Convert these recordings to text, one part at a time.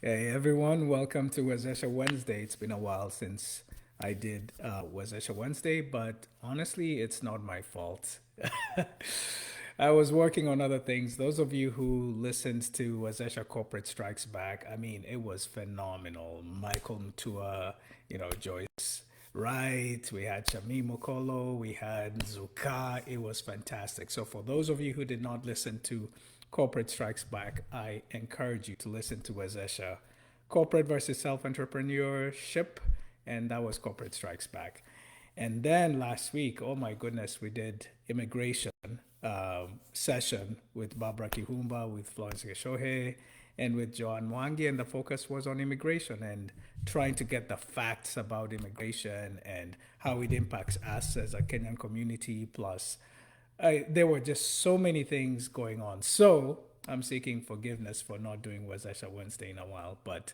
Hey everyone, welcome to Wazesha Wednesday. It's been a while since I did Wazesha Wednesday, but honestly, it's not my fault. I was working on other things. Those of you who listened to Wazesha Corporate Strikes Back, I mean, it was phenomenal. Michael Mtua, Joyce Wright, we had Shami Mokolo, we had Zuka. It was fantastic. So, for those of you who did not listen to Corporate Strikes Back, I encourage you to listen to Wazesha Corporate versus Self Entrepreneurship, and that was Corporate Strikes Back. And then last week, oh my goodness, we did immigration session with Barbara Kihumba, with Florence Geshohe, and with Joan Mwangi, and the focus was on immigration and trying to get the facts about immigration and how it impacts us as a Kenyan community. Plus, there were just so many things going on. So I'm seeking forgiveness for not doing Wazesha Wednesday in a while, but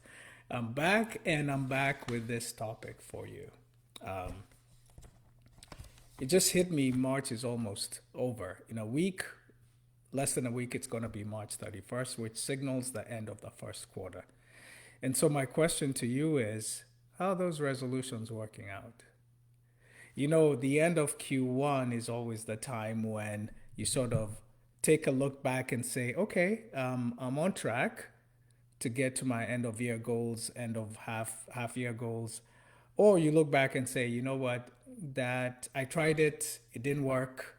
I'm back and I'm back with this topic for you. Um, it just hit me. March is almost over. In a week, less than a week, it's going to be March 31st, which signals the end of the first quarter. And so, my question to you is, how are those resolutions working out? The end of Q1 is always the time when you sort of take a look back and say, okay, I'm on track to get to my end of year goals, end of half year goals. Or you look back and say, you know what, that I tried it, it didn't work.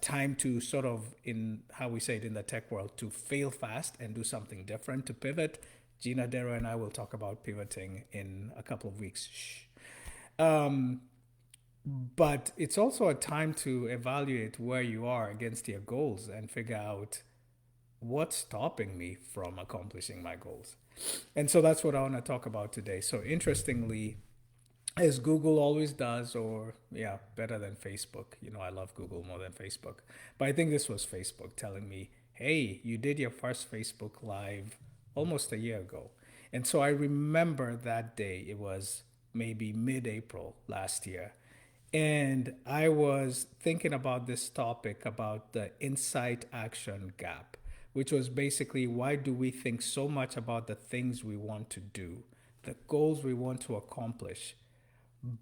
Time to sort of, in how we say it in the tech world, to fail fast and do something different, to pivot. Gina Dero and I will talk about pivoting in a couple of weeks. Shh. Um, but it's also a time to evaluate where you are against your goals and figure out what's stopping me from accomplishing my goals. And so that's what I want to talk about today. So, interestingly, as Google always does, or yeah, better than Facebook. I love Google more than Facebook. But I think this was Facebook telling me, hey, you did your first Facebook Live almost a year ago. And so I remember that day. It was maybe mid April last year. And I was thinking about this topic about the insight action gap, which was basically, why do we think so much about the things we want to do, the goals we want to accomplish,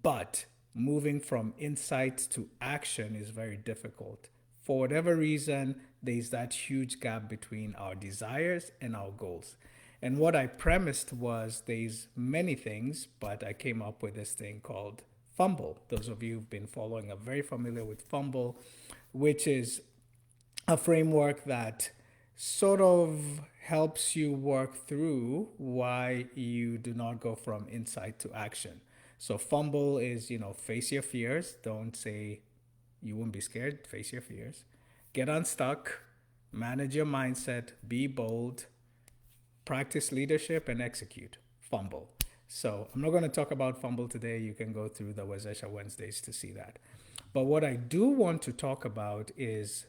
but moving from insight to action is very difficult. For whatever reason, there's that huge gap between our desires and our goals. And what I premised was there's many things, but I came up with this thing called Fumble. Those of you who've been following are very familiar with Fumble, which is a framework that sort of helps you work through why you do not go from insight to action. So fumble is, face your fears. Don't say you won't be scared. Face your fears. Get unstuck. Manage your mindset. Be bold. Practice leadership and execute. Fumble. So I'm not going to talk about fumble today. You can go through the Wazesha Wednesdays to see that. But what I do want to talk about is,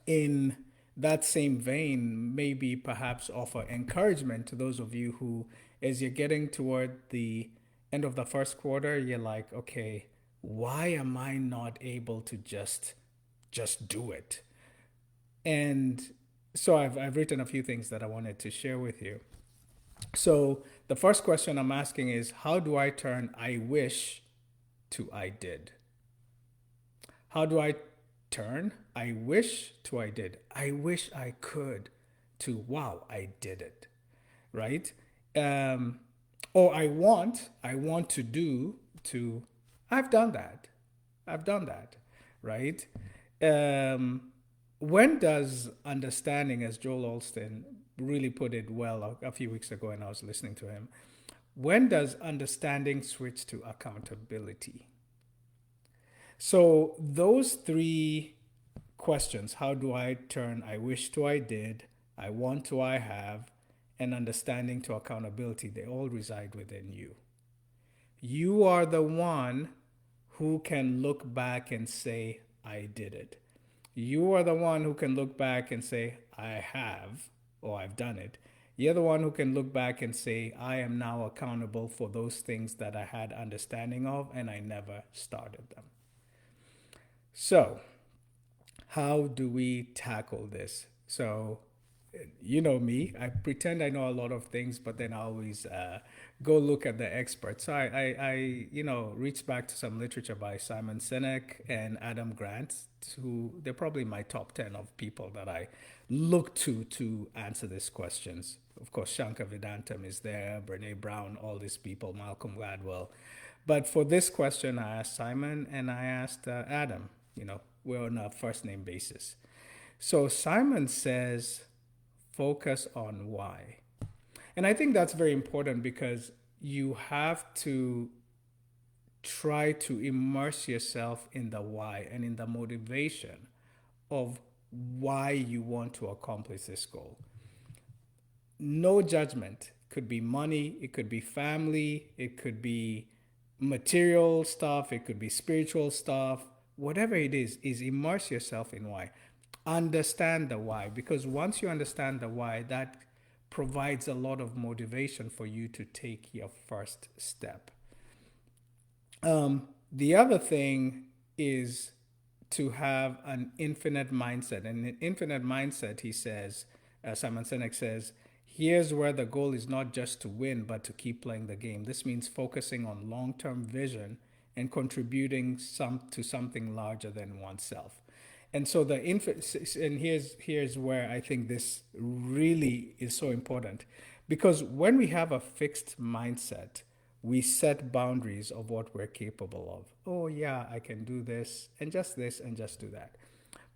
in that same vein, maybe perhaps offer encouragement to those of you who, as you're getting toward the end of the first quarter, you're like, okay, why am I not able to just do it? And so I've written a few things that I wanted to share with you. So the first question I'm asking is, how do I turn I wish to I did? How do I turn I wish to I did? I wish I could to wow, I did it, right? Um, or I want to do to I've done that. I've done that, right? Um, when does understanding, as Joel Olsten really put it well a few weeks ago, and I was listening to him, when does understanding switch to accountability? So those three questions, how do I turn I wish to I did, I want to I have, and understanding to accountability, they all reside within you. You are the one who can look back and say, I did it. You are the one who can look back and say, I have, or I've done it. You're the one who can look back and say, I am now accountable for those things that I had understanding of and I never started them. So, how do we tackle this? So, you know me, I pretend I know a lot of things, but then I always go look at the experts. So reach back to some literature by Simon Sinek and Adam Grant, who they're probably my top 10 of people that I look to answer these questions. Of course, Shankar Vedantam is there, Brene Brown, all these people, Malcolm Gladwell. But for this question, I asked Simon and I asked Adam. We're on a first name basis. So Simon says, focus on why. And I think that's very important because you have to try to immerse yourself in the why and in the motivation of why you want to accomplish this goal. No judgment. It could be money, it could be family, it could be material stuff, it could be spiritual stuff. Whatever it is immerse yourself in why. Understand the why, because once you understand the why, that provides a lot of motivation for you to take your first step. The other thing is to have an infinite mindset. And an infinite mindset, he says, Simon Sinek says, here's where the goal is not just to win, but to keep playing the game. This means focusing on long-term vision and contributing to something larger than oneself. And so and here's where I think this really is so important, because when we have a fixed mindset, we set boundaries of what we're capable of. Oh yeah, I can do this and just do that.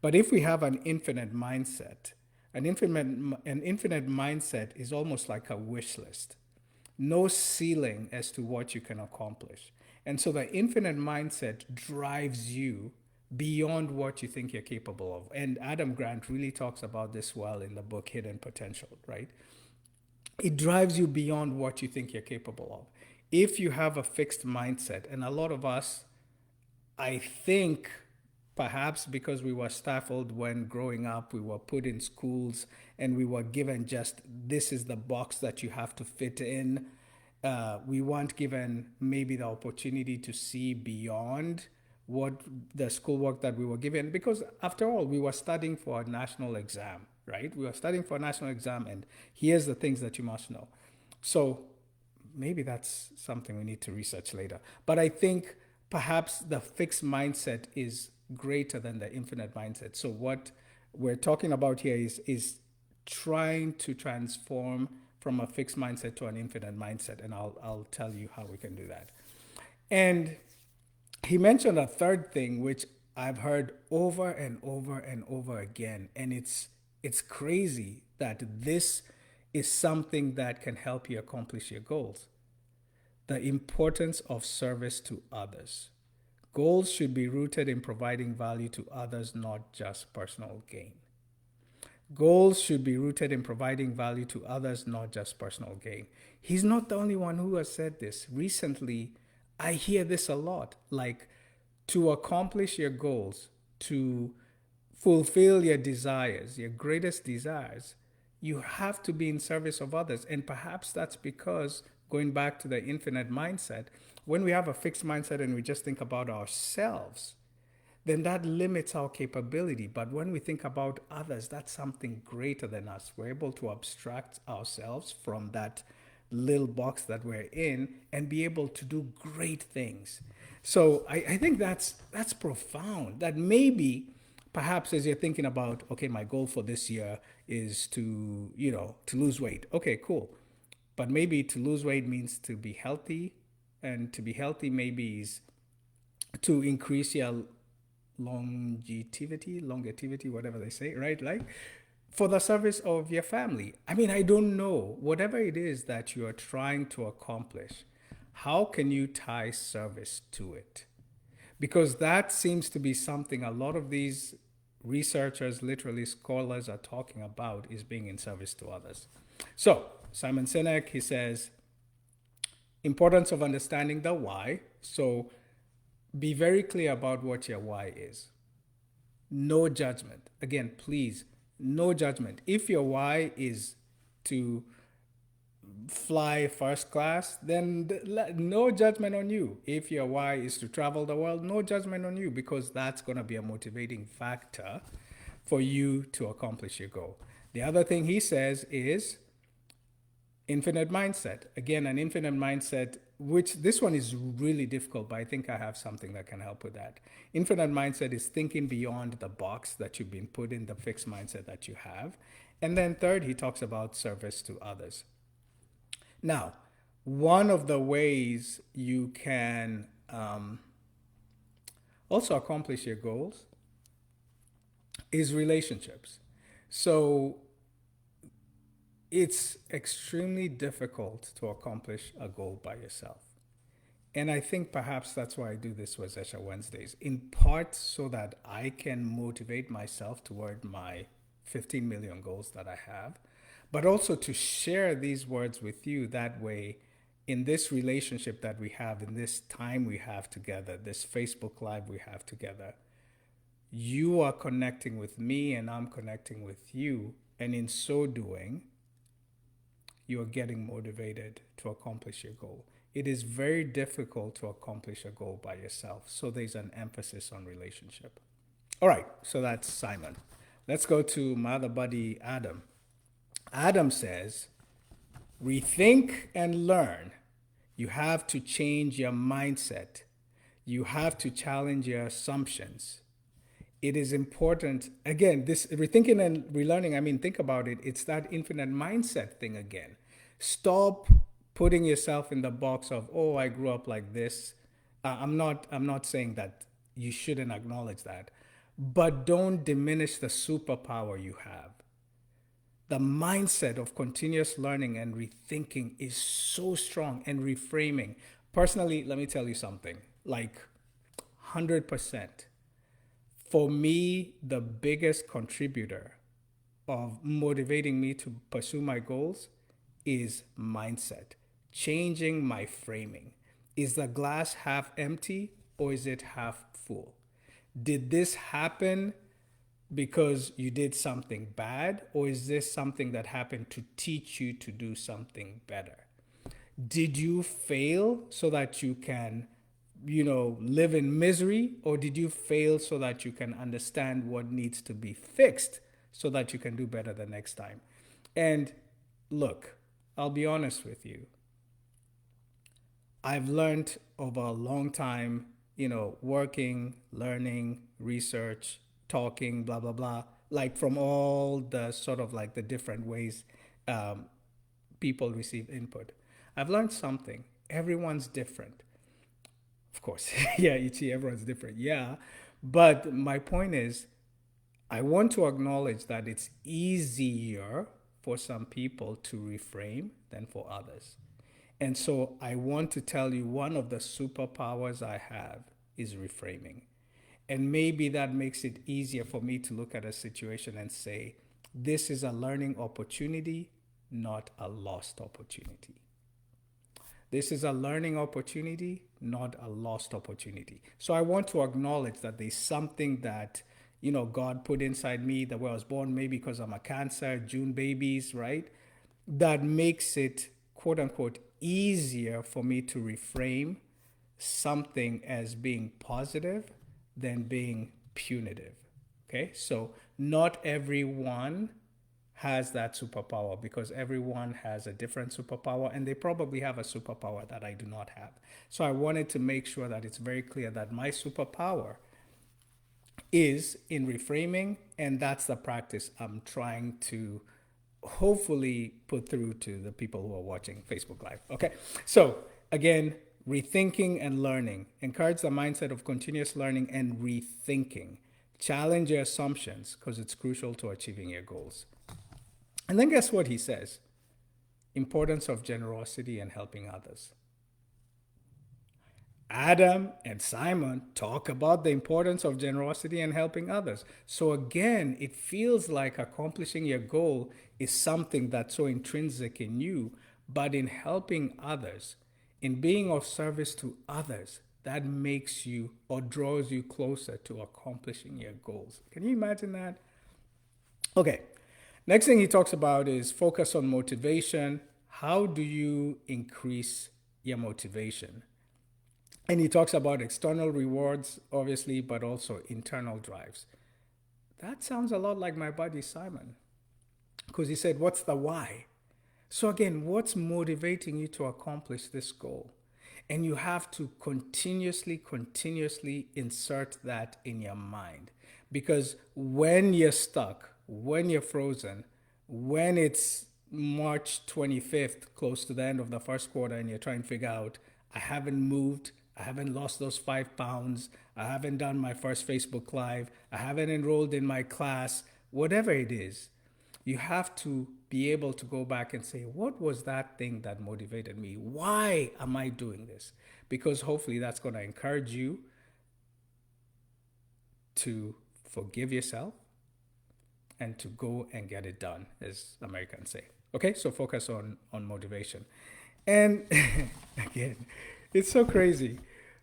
But if we have an infinite mindset, an infinite mindset is almost like a wish list. No ceiling as to what you can accomplish. And so the infinite mindset drives you beyond what you think you're capable of. And Adam Grant really talks about this well in the book Hidden Potential, right? It drives you beyond what you think you're capable of. If you have a fixed mindset, and a lot of us, I think, perhaps because we were stifled when growing up, we were put in schools and we were given just this is the box that you have to fit in. We weren't given maybe the opportunity to see beyond what the schoolwork that we were given, because after all, we were studying for a national exam, right? We were studying for a national exam, and here's the things that you must know. So maybe that's something we need to research later. But I think perhaps the fixed mindset is greater than the infinite mindset. So what we're talking about here is trying to transform from a fixed mindset to an infinite mindset, and I'll tell you how we can do that. And he mentioned a third thing which I've heard over and over and over again, and it's crazy that this is something that can help you accomplish your goals. The importance of service to others. Goals should be rooted in providing value to others, not just personal gain. Goals should be rooted in providing value to others, not just personal gain. He's not the only one who has said this. Recently, I hear this a lot. Like, to accomplish your goals, to fulfill your desires, your greatest desires, you have to be in service of others. And perhaps that's because, going back to the infinite mindset, when we have a fixed mindset and we just think about ourselves, then that limits our capability. But when we think about others, that's something greater than us. We're able to abstract ourselves from that little box that we're in and be able to do great things. So I think that's profound. That maybe perhaps as you're thinking about, okay, my goal for this year is to lose weight. Okay, cool. But maybe to lose weight means to be healthy, and to be healthy maybe is to increase your longevity, whatever they say, right? Like, for the service of your family. I mean, I don't know. Whatever it is that you are trying to accomplish, how can you tie service to it? Because that seems to be something a lot of these researchers, literally scholars, are talking about, is being in service to others. So, Simon Sinek, he says, importance of understanding the why. So, be very clear about what your why is. No judgment. Again, please, no judgment. If your why is to fly first class, then no judgment on you. If your why is to travel the world, no judgment on you, because that's going to be a motivating factor for you to accomplish your goal. The other thing he says is infinite mindset. Again, an infinite mindset, which this one is really difficult, but I think I have something that can help with that. Infinite mindset is thinking beyond the box that you've been put in, the fixed mindset that you have. And then third, he talks about service to others. Now, one of the ways you can also accomplish your goals is relationships. So it's extremely difficult to accomplish a goal by yourself. And I think perhaps that's why I do this with Zesha Wednesdays, in part so that I can motivate myself toward my 15 million goals that I have, but also to share these words with you. That way, in this relationship that we have, in this time we have together, this Facebook Live we have together, you are connecting with me and I'm connecting with you. And in so doing, you are getting motivated to accomplish your goal. It is very difficult to accomplish a goal by yourself. So there's an emphasis on relationship. All right, so that's Simon. Let's go to my other buddy, Adam. Adam says, rethink and learn. You have to change your mindset. You have to challenge your assumptions. It is important, again, this rethinking and relearning, I mean, think about it. It's that infinite mindset thing again. Stop putting yourself in the box of, oh, I grew up like this. I'm not saying that you shouldn't acknowledge that, but don't diminish the superpower you have. The mindset of continuous learning and rethinking is so strong, and reframing. Personally, let me tell you something, like 100%. For me, the biggest contributor of motivating me to pursue my goals is mindset, changing my framing. Is the glass half empty or is it half full? Did this happen because you did something bad, or is this something that happened to teach you to do something better? Did you fail so that you can, live in misery, or did you fail so that you can understand what needs to be fixed so that you can do better the next time? And look, I'll be honest with you. I've learned over a long time, working, learning, research, talking, blah, blah, blah, like from all the sort of like the different ways people receive input. I've learned something. Everyone's different. Of course, yeah, you see, everyone's different. Yeah. But my point is, I want to acknowledge that it's easier for some people to reframe than for others. And so I want to tell you one of the superpowers I have is reframing. And maybe that makes it easier for me to look at a situation and say, this is a learning opportunity, not a lost opportunity. This is a learning opportunity, not a lost opportunity. So I want to acknowledge that there's something that, God put inside me, that when I was born, maybe because I'm a Cancer, June babies, right? That makes it, quote unquote, easier for me to reframe something as being positive than being punitive. Okay, so not everyone has that superpower, because everyone has a different superpower, and they probably have a superpower that I do not have. So I wanted to make sure that it's very clear that my superpower is in reframing, and that's the practice I'm trying to hopefully put through to the people who are watching Facebook Live. Okay, so again, rethinking and learning. Encourage the mindset of continuous learning and rethinking. Challenge your assumptions, because it's crucial to achieving your goals. And then guess what he says? Importance of generosity and helping others. Adam and Simon talk about the importance of generosity and helping others. So again, it feels like accomplishing your goal is something that's so intrinsic in you, but in helping others, in being of service to others, that makes you or draws you closer to accomplishing your goals. Can you imagine that? Okay. Next thing he talks about is focus on motivation. How do you increase your motivation? And he talks about external rewards, obviously, but also internal drives. That sounds a lot like my buddy Simon. Because he said, what's the why? So again, what's motivating you to accomplish this goal? And you have to continuously insert that in your mind. Because when you're stuck, when you're frozen, when it's March 25th, close to the end of the first quarter, and you're trying to figure out, I haven't moved, I haven't lost those 5 pounds, I haven't done my first Facebook Live, I haven't enrolled in my class, whatever it is, you have to be able to go back and say, what was that thing that motivated me? Why am I doing this? Because hopefully that's going to encourage you to forgive yourself and to go and get it done, as Americans say. Okay, so focus on motivation. And again, it's so crazy.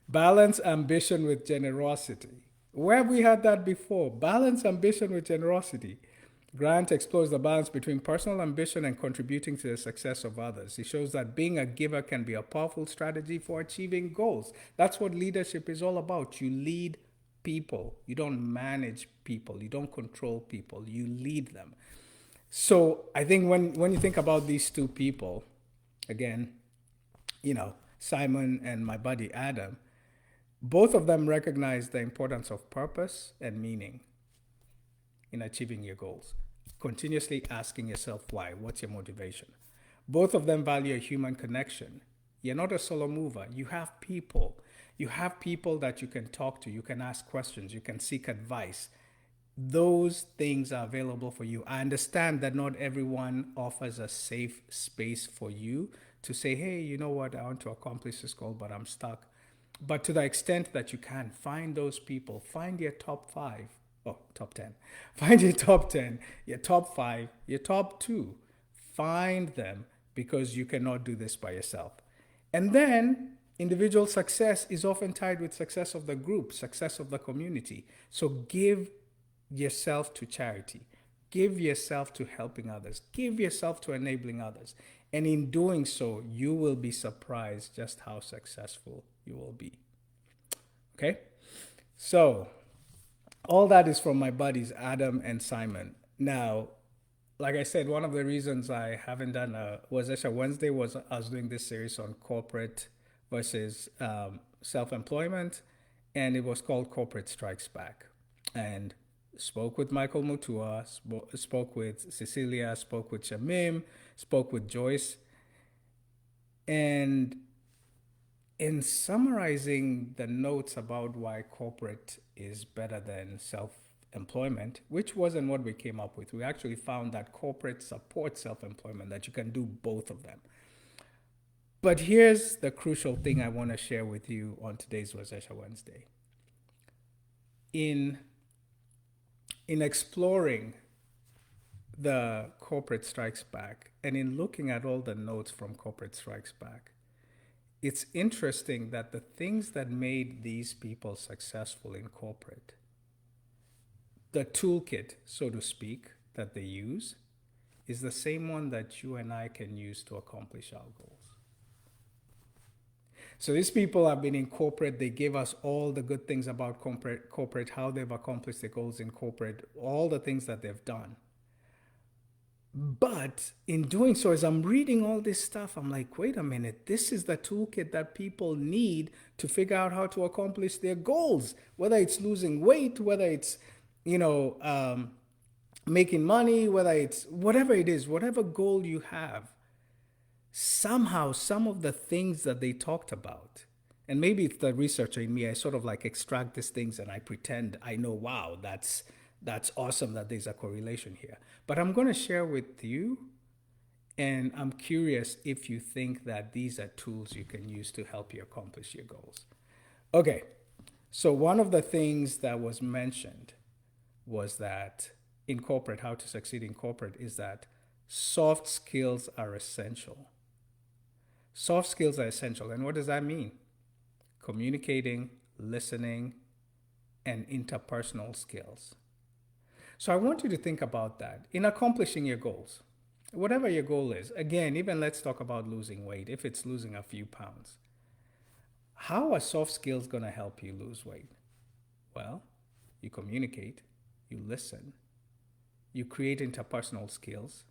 Balance ambition with generosity. Where have we had that before? Balance ambition with generosity. Grant explores the balance between personal ambition and contributing to the success of others. He shows that being a giver can be a powerful strategy for achieving goals. That's what leadership is all about. You lead people. You don't manage people. You don't control people. You lead them. So I think when you think about these two people, again, Simon and my buddy Adam, both of them recognize the importance of purpose and meaning in achieving your goals. Continuously asking yourself why. What's your motivation? Both of them value a human connection. You're not a solo mover. You have people. You have people that you can talk to. You can ask questions. You can seek advice. Those things are available for you. I understand that not everyone offers a safe space for you to say, hey, you know what, I want to accomplish this goal, but I'm stuck. But to the extent that you can, find those people, find your top 5, top 10. Find your top 10, your top 5, your top 2. Find them, because you cannot do this by yourself. And then individual success is often tied with success of the group, success of the community. So give yourself to charity. Give yourself to helping others. Give yourself to enabling others. And in doing so, you will be surprised just how successful you will be. Okay? So, all that is from my buddies Adam and Simon. Now, like I said, one of the reasons I haven't done a Wazesha Wednesday was I was doing this series on corporate versus self-employment, and it was called Corporate Strikes Back. And spoke with Michael Mutua, spoke with Cecilia, spoke with Shamim, spoke with Joyce. And in summarizing the notes about why corporate is better than self-employment, which wasn't what we came up with, we actually found that corporate supports self-employment, that you can do both of them. But here's the crucial thing I want to share with you on today's Wazesha Wednesday. In exploring the Corporate Strikes Back and in looking at all the notes from Corporate Strikes Back, it's interesting that the things that made these people successful in corporate, the toolkit, so to speak, that they use, is the same one that you and I can use to accomplish our goals. So these people have been in corporate. They gave us all the good things about corporate, how they've accomplished their goals in corporate, all the things that they've done. But in doing so, as I'm reading all this stuff, I'm like, wait a minute, this is the toolkit that people need to figure out how to accomplish their goals, whether it's losing weight, whether it's, making money, whether it's whatever it is, whatever goal you have. Somehow, some of the things that they talked about, and maybe it's the researcher in me, I sort of like extract these things and I pretend I know, wow, that's awesome that there's a correlation here. But I'm going to share with you, and I'm curious if you think that these are tools you can use to help you accomplish your goals. Okay, so one of the things that was mentioned was that in corporate, how to succeed in corporate, is that soft skills are essential. Soft skills are essential. And what does that mean? Communicating, listening, and interpersonal skills. So I want you to think about that in accomplishing your goals. Whatever your goal is, again, even let's talk about losing weight, if it's losing a few pounds. How are soft skills going to help you lose weight? Well, you communicate, you listen, you create interpersonal skills,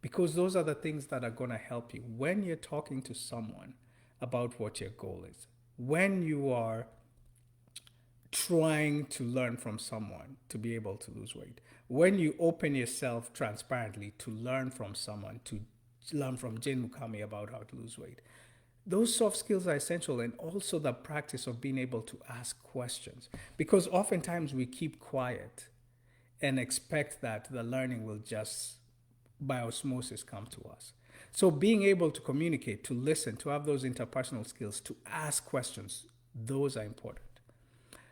because those are the things that are going to help you when you're talking to someone about what your goal is. When you are trying to learn from someone to be able to lose weight. When you open yourself transparently to learn from someone, to learn from Jane Mukami about how to lose weight. Those soft skills are essential, and also the practice of being able to ask questions. Because oftentimes we keep quiet and expect that the learning will just by osmosis come to us. So being able to communicate, to listen, to have those interpersonal skills, to ask questions, those are important.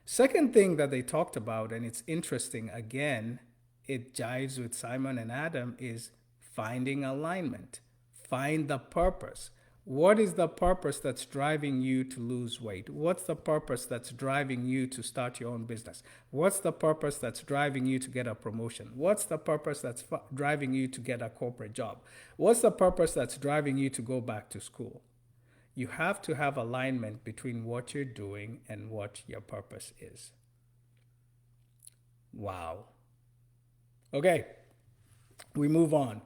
Second thing that they talked about, and it's interesting, again, it jives with Simon and Adam, is finding alignment. Find the purpose. What is the purpose that's driving you to lose weight? What's the purpose that's driving you to start your own business? What's the purpose that's driving you to get a promotion? What's the purpose that's driving you to get a corporate job? What's the purpose that's driving you to go back to school? You have to have alignment between what you're doing and what your purpose is. Wow. Okay, we move on.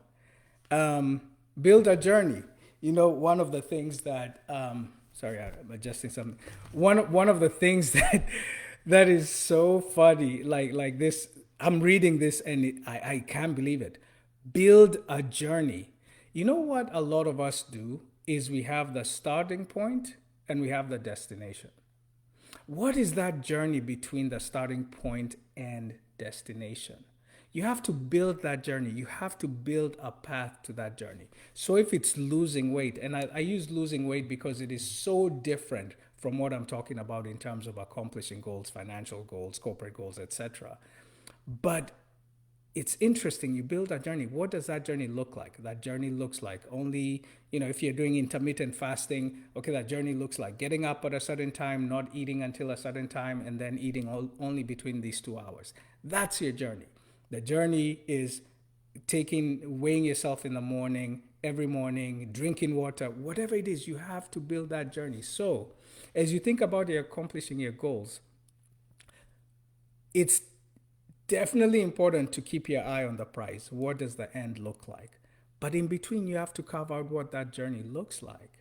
Build a journey. You know, one of the things that, sorry, I'm adjusting something. One of the things that is so funny, like this, I'm reading this and I can't believe it. Build a journey. You know what a lot of us do is we have the starting point and we have the destination. What is that journey between the starting point and destination? You have to build that journey. You have to build a path to that journey. So if it's losing weight, and I use losing weight because it is so different from what I'm talking about in terms of accomplishing goals, financial goals, corporate goals, etc. But it's interesting. You build a journey. What does that journey look like? That journey looks like only, if you're doing intermittent fasting, okay, that journey looks like getting up at a certain time, not eating until a certain time, and then eating only between these 2 hours. That's your journey. The journey is weighing yourself in the morning, every morning, drinking water, whatever it is, you have to build that journey. So as you think about accomplishing your goals, it's definitely important to keep your eye on the prize. What does the end look like? But in between, you have to carve out what that journey looks like.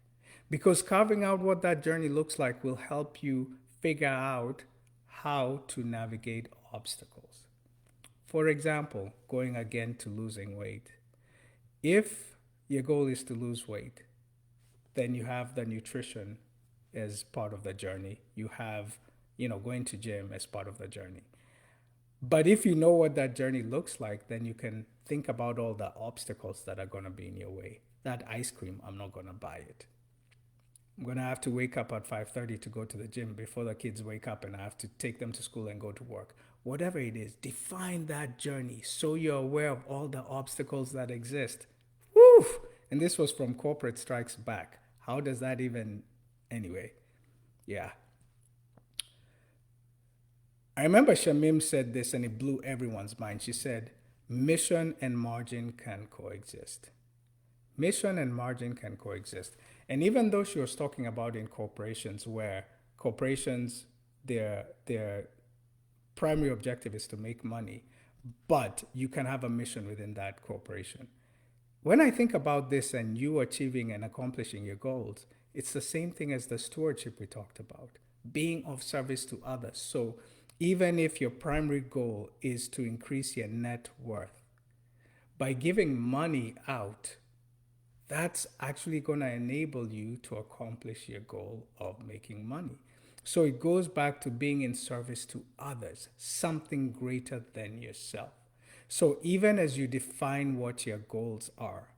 Because carving out what that journey looks like will help you figure out how to navigate obstacles. For example, going again to losing weight. If your goal is to lose weight, then you have the nutrition as part of the journey. You have, going to gym as part of the journey. But if you know what that journey looks like, then you can think about all the obstacles that are going to be in your way. That ice cream, I'm not going to buy it. I'm going to have to wake up at 5:30 to go to the gym before the kids wake up, and I have to take them to school and go to work. Whatever it is, define that journey so you're aware of all the obstacles that exist. Woo! And this was from Corporate Strikes Back. How does that even, anyway? Yeah. I remember Shamim said this and it blew everyone's mind. She said, mission and margin can coexist. Mission and margin can coexist. And even though she was talking about in corporations where corporations, their primary objective is to make money, but you can have a mission within that corporation. When I think about this and you achieving and accomplishing your goals, it's the same thing as the stewardship we talked about, being of service to others. So even if your primary goal is to increase your net worth, by giving money out, that's actually going to enable you to accomplish your goal of making money. So it goes back to being in service to others, something greater than yourself. So even as you define what your goals are,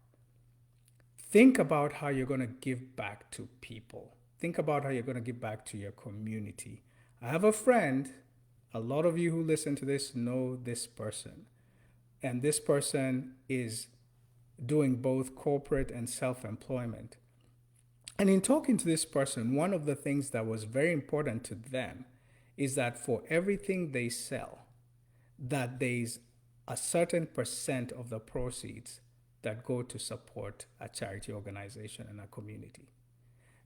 think about how you're going to give back to people. Think about how you're going to give back to your community. I have a friend, a lot of you who listen to this know this person. And this person is doing both corporate and self-employment. And in talking to this person, one of the things that was very important to them is that for everything they sell, that there's a certain percent of the proceeds that go to support a charity organization and a community.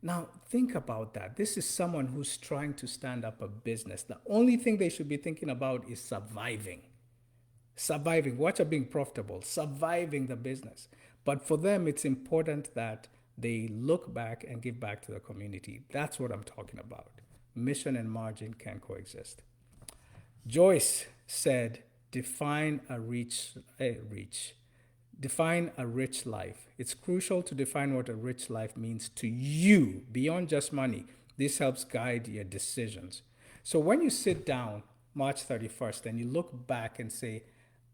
Now, think about that. This is someone who's trying to stand up a business. The only thing they should be thinking about is surviving. Watch her being profitable, surviving the business. But for them, it's important that they look back and give back to the community. That's what I'm talking about. Mission and margin can coexist. Joyce said, define a define a rich life. It's crucial to define what a rich life means to you beyond just money. This helps guide your decisions. So when you sit down March 31st and you look back and say,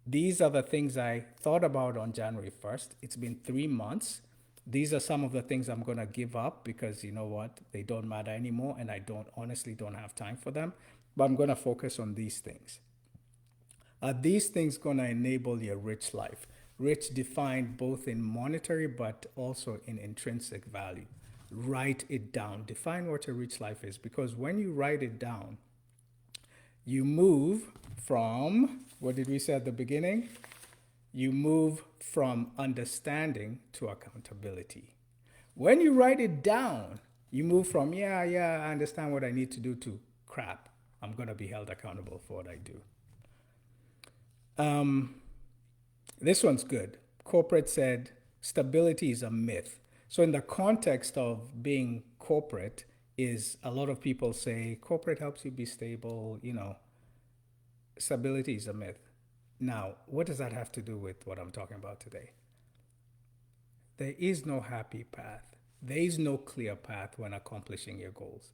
these are the things I thought about on January 1st. It's been 3 months. These are some of the things I'm going to give up because you know what? They don't matter anymore and I honestly don't have time for them. But I'm going to focus on these things. Are these things going to enable your rich life? Rich defined both in monetary but also in intrinsic value. Write it down. Define what a rich life is, because when you write it down, you move from, what did we say at the beginning? You move from understanding to accountability. When you write it down, you move from, I understand what I need to do, to crap, I'm going to be held accountable for what I do. This one's good. Corporate said stability is a myth. So in the context of being corporate, is a lot of people say corporate helps you be stable, stability is a myth. Now, what does that have to do with what I'm talking about today? There is no happy path. There is no clear path when accomplishing your goals.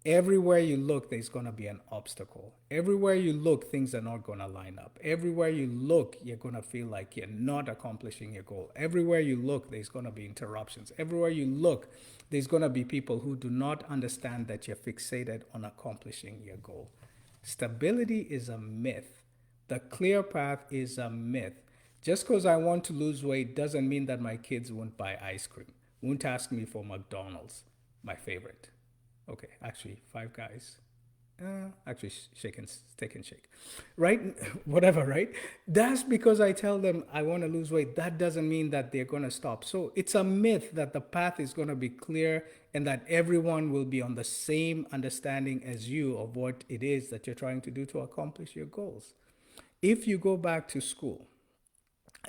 Everywhere you look, there's going to be an obstacle. Everywhere you look, things are not going to line up. Everywhere you look, you're going to feel like you're not accomplishing your goal. Everywhere you look, there's going to be interruptions. Everywhere you look, there's going to be people who do not understand that you're fixated on accomplishing your goal. Stability is a myth. The clear path is a myth. Just because I want to lose weight doesn't mean that my kids won't buy ice cream, won't ask me for McDonald's, my favorite. Okay, actually, Five Guys. Actually, Steak and Shake. Right? Whatever, right? That's because I tell them I want to lose weight. That doesn't mean that they're going to stop. So it's a myth that the path is going to be clear and that everyone will be on the same understanding as you of what it is that you're trying to do to accomplish your goals. If you go back to school,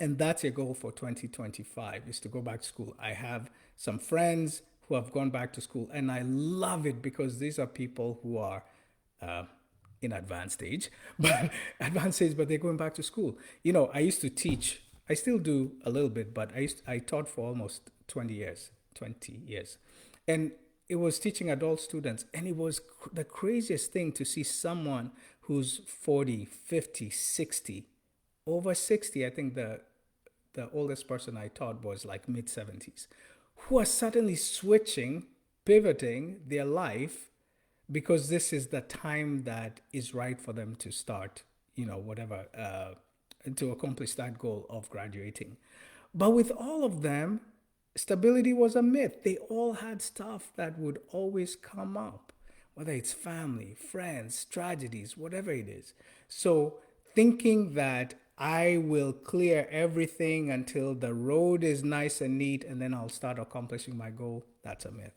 and that's your goal for 2025, is to go back to school. I have some friends who have gone back to school, and I love it because these are people who are in advanced age, but they're going back to school. I used to teach. I still do a little bit, but I taught for almost 20 years, and it was teaching adult students, and it was the craziest thing to see someone who's 40, 50, 60, over 60. I think the oldest person I taught was like mid-70s, who are suddenly switching, pivoting their life because this is the time that is right for them to start, to accomplish that goal of graduating. But with all of them, stability was a myth. They all had stuff that would always come up, whether it's family, friends, tragedies, whatever it is. So thinking that I will clear everything until the road is nice and neat and then I'll start accomplishing my goal, that's a myth.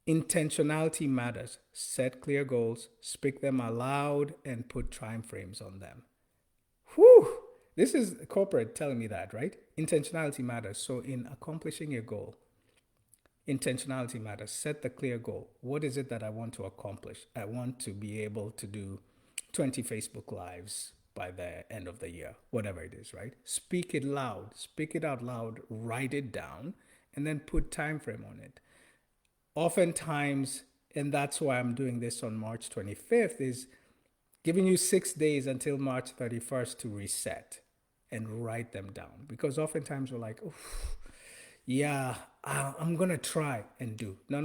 Intentionality matters. Set clear goals, speak them aloud, and put time frames on them. Whew! This is corporate telling me that, right? Intentionality matters. So in accomplishing your goal, intentionality matters. Set the clear goal. What is it that I want to accomplish? I want to be able to do 20 Facebook Lives by the end of the year, whatever it is, right? Speak it loud. Speak it out loud. Write it down, and then put time frame on it. Oftentimes, and that's why I'm doing this on March 25th, is giving you 6 days until March 31st to reset and write them down. Because oftentimes we're like, I'm going to try and do. No.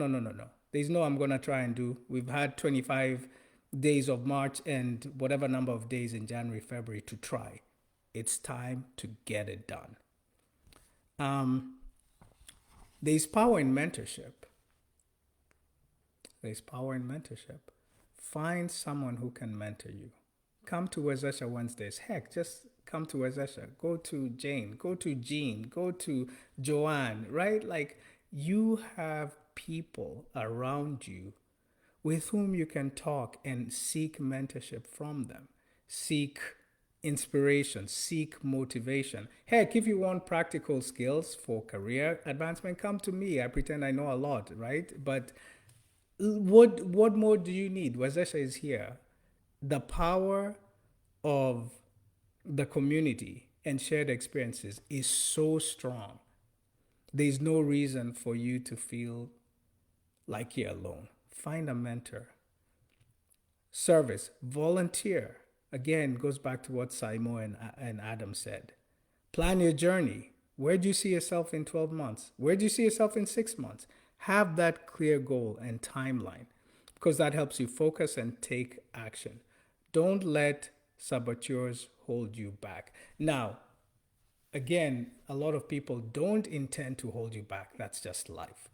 There's no I'm going to try and do. We've had 25 days of March and whatever number of days in January, February to try. It's time to get it done. There's power in mentorship. Find someone who can mentor you. Come to Wezesha Wednesdays. Heck, just come to Wezesha. Go to Jane. Go to Jean. Go to Joanne, right? Like, you have people around you with whom you can talk and seek mentorship from them. Seek inspiration, seek motivation. Heck, if you want practical skills for career advancement, come to me. I pretend I know a lot, right? But what more do you need? Wazesha is here. The power of the community and shared experiences is so strong. There's no reason for you to feel like you're alone. Find a mentor. Service, volunteer. Again, goes back to what Simon and Adam said. Plan your journey. Where do you see yourself in 12 months? Where do you see yourself in 6 months? Have that clear goal and timeline because that helps you focus and take action. Don't let saboteurs hold you back. Now, again, a lot of people don't intend to hold you back. That's just life.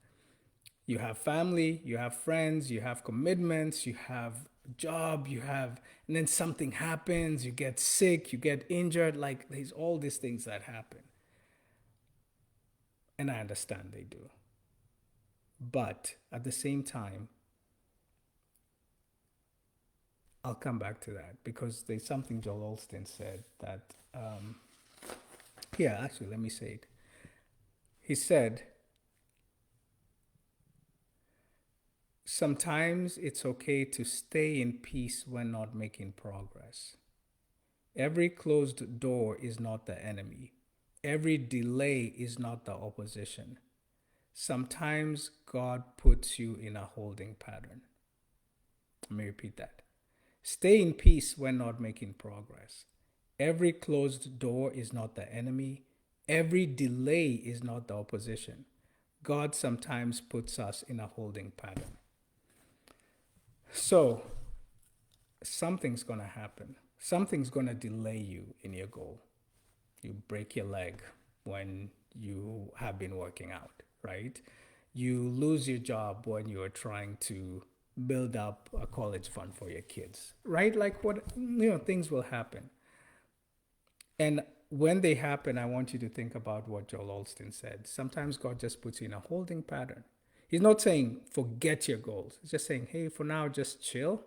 You have family, you have friends, you have commitments, you have a job, and then something happens, you get sick, you get injured. Like, there's all these things that happen. And I understand they do. But at the same time, I'll come back to that because there's something Joel Olstein said that, here, actually, let me say it. He said, sometimes it's okay to stay in peace when not making progress. Every closed door is not the enemy. Every delay is not the opposition. Sometimes God puts you in a holding pattern. Let me repeat that. Stay in peace when not making progress. Every closed door is not the enemy. Every delay is not the opposition. God sometimes puts us in a holding pattern. So, something's going to happen. Something's going to delay you in your goal. You break your leg when you have been working out, right? You lose your job when you are trying to build up a college fund for your kids, right? Like things will happen. And when they happen, I want you to think about what Joel Olstein said. Sometimes God just puts you in a holding pattern. He's not saying forget your goals. He's just saying, hey, for now, just chill.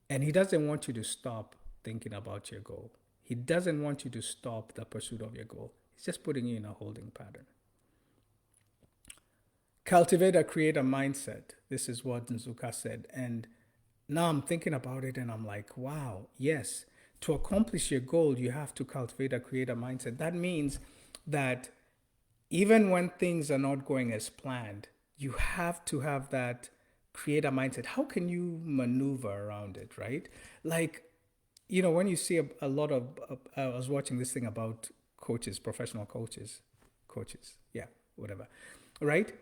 And he doesn't want you to stop thinking about your goal. He doesn't want you to stop the pursuit of your goal. He's just putting you in a holding pattern. Cultivate a creator mindset. This is what Nzuka said. And now I'm thinking about it and I'm like, wow, yes. To accomplish your goal, you have to cultivate a creator mindset. That means that even when things are not going as planned, you have to have that creator mindset. How can you maneuver around it, right? Like, when you see a lot of, I was watching this thing about coaches, professional coaches, yeah, whatever, right?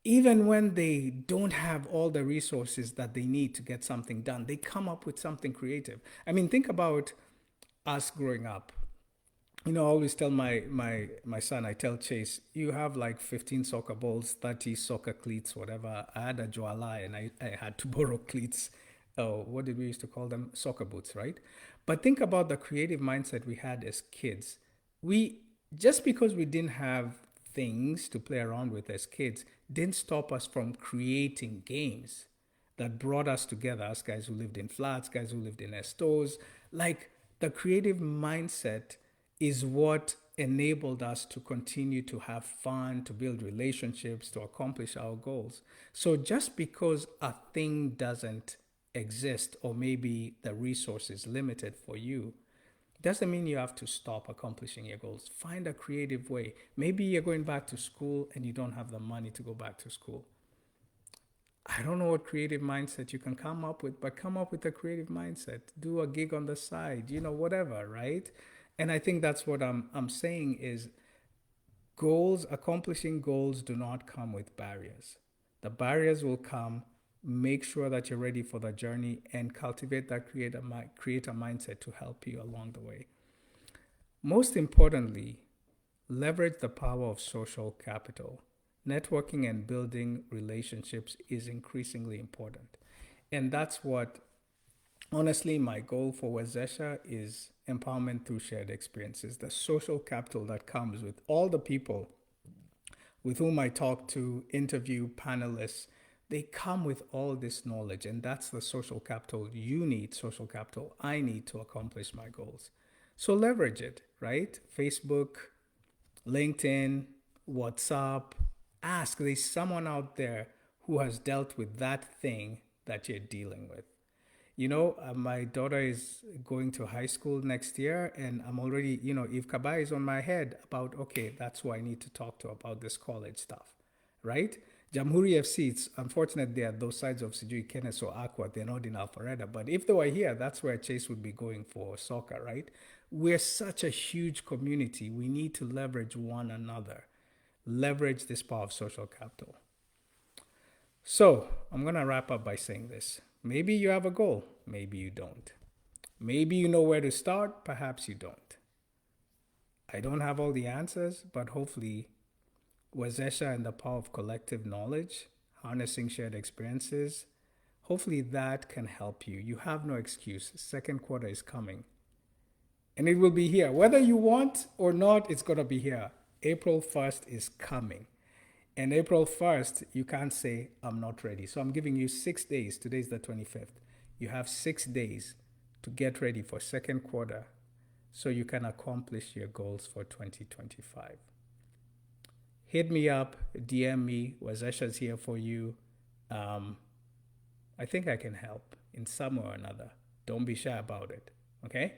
Even when they don't have all the resources that they need to get something done, they come up with something creative. I mean, think about us growing up. I always tell my son, I tell Chase, you have like 15 soccer balls, 30 soccer cleats, whatever. I had a Joala and I had to borrow cleats. Oh, what did we used to call them? Soccer boots, right? But think about the creative mindset we had as kids. Just because we didn't have things to play around with as kids, didn't stop us from creating games that brought us together, us guys who lived in flats, guys who lived in stores. Like, the creative mindset is what enabled us to continue to have fun, to build relationships, to accomplish our goals. So just because a thing doesn't exist, or maybe the resource is limited for you, doesn't mean you have to stop accomplishing your goals. Find a creative way. Maybe you're going back to school and you don't have the money to go back to school. I don't know what creative mindset you can come up with, but come up with a creative mindset. Do a gig on the side, whatever, right? And I think that's what I'm saying is accomplishing goals do not come with barriers. The barriers will come. Make sure that you're ready for the journey and cultivate that creator mindset to help you along the way. Most importantly, leverage the power of social capital. Networking and building relationships is increasingly important. And that's what, honestly, my goal for Wezesha is empowerment through shared experiences. The social capital that comes with all the people with whom I talk to, interview, panelists, They come with all this knowledge, and that's the social capital you need, social capital I need to accomplish my goals. So leverage it, right? Facebook, LinkedIn, WhatsApp. Ask, there's someone out there who has dealt with that thing that you're dealing with. My daughter is going to high school next year, and I'm already, if Kaba is on my head about, okay, that's who I need to talk to about this college stuff, right? Jamhuri FC, it's unfortunate they are those sides of Sijui, Kenneth, or Aqua. They're not in Alpharetta. But if they were here, that's where Chase would be going for soccer, right? We're such a huge community. We need to leverage one another, leverage this power of social capital. So I'm going to wrap up by saying this. Maybe you have a goal, maybe you don't. Maybe you know where to start, perhaps you don't. I don't have all the answers, but hopefully, Wazesha and the power of collective knowledge, harnessing shared experiences, hopefully that can help you. You have no excuse. Second quarter is coming. And it will be here. Whether you want or not, it's going to be here. April 1st is coming. And April 1st, you can't say, I'm not ready. So I'm giving you 6 days. Today's the 25th. You have 6 days to get ready for second quarter so you can accomplish your goals for 2025. Hit me up, DM me. Wazesha's here for you. I think I can help in some way or another. Don't be shy about it. Okay?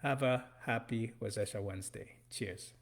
Have a happy Wazesha Wednesday. Cheers.